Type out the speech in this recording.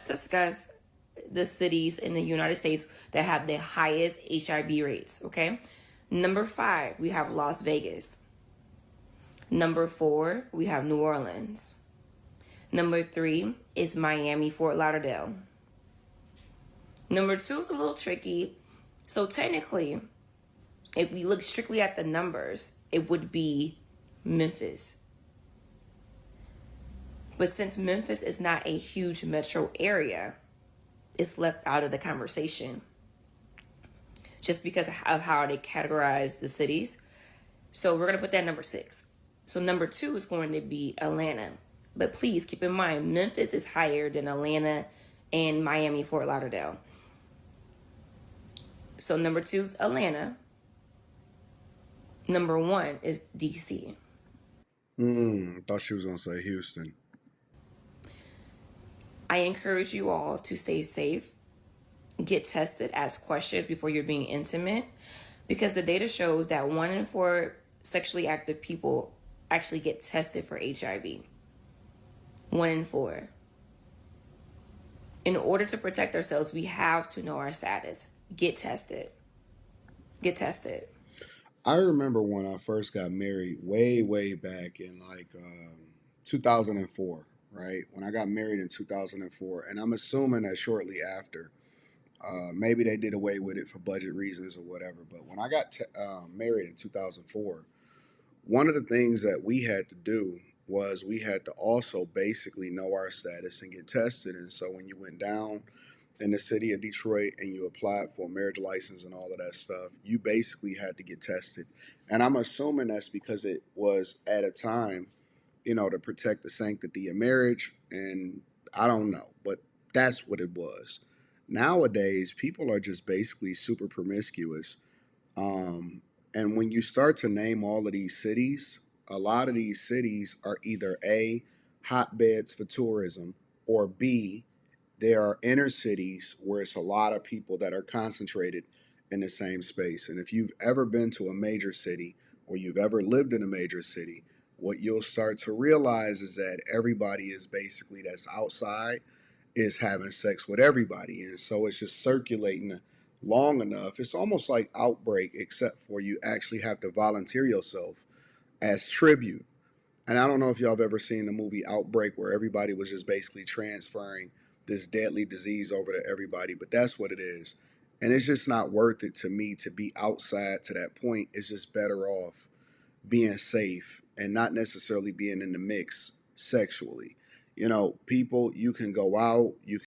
Discuss the cities in the United States that have the highest HIV rates, okay? Number 5, we have Las Vegas. Number 4, we have New Orleans. Number 3 is Miami, Fort Lauderdale. Number 2 is a little tricky. So technically, if we look strictly at the numbers, it would be Memphis. But since Memphis is not a huge metro area, it's left out of the conversation just because of how they categorize the cities. So we're going to put that number 6. So number 2 is going to be Atlanta. But please keep in mind, Memphis is higher than Atlanta and Miami, Fort Lauderdale. So number 2 is Atlanta. Number 1 is DC. Thought she was gonna say Houston. I encourage you all to stay safe, get tested, ask questions before you're being intimate, because the data shows that 1 in 4 sexually active people actually get tested for HIV. 1 in 4. In order to protect ourselves, we have to know our status. Get tested. Get tested. I remember when I first got married, way back in like 2004, right? When I got married in 2004, and I'm assuming that shortly after, maybe they did away with it for budget reasons or whatever. But when I got married in 2004, one of the things that we had to do was we had to also basically know our status and get tested. And so when you went down in the city of Detroit and you applied for a marriage license and all of that stuff, you basically had to get tested. And I'm assuming that's because it was at a time, to protect the sanctity of marriage. And I don't know, but that's what it was. Nowadays, people are just basically super promiscuous. And when you start to name all of these cities, a lot of these cities are either A, hotbeds for tourism, or B, there are inner cities where it's a lot of people that are concentrated in the same space. And if you've ever been to a major city or you've ever lived in a major city, what you'll start to realize is that everybody is basically that's outside is having sex with everybody. And so it's just circulating long enough. It's almost like Outbreak, except for you actually have to volunteer yourself as tribute. And I don't know if y'all have ever seen the movie Outbreak, where everybody was just basically transferring this deadly disease over to everybody, but that's what it is. And it's just not worth it to me to be outside to that point. It's just better off being safe and not necessarily being in the mix sexually. People, you can go out, you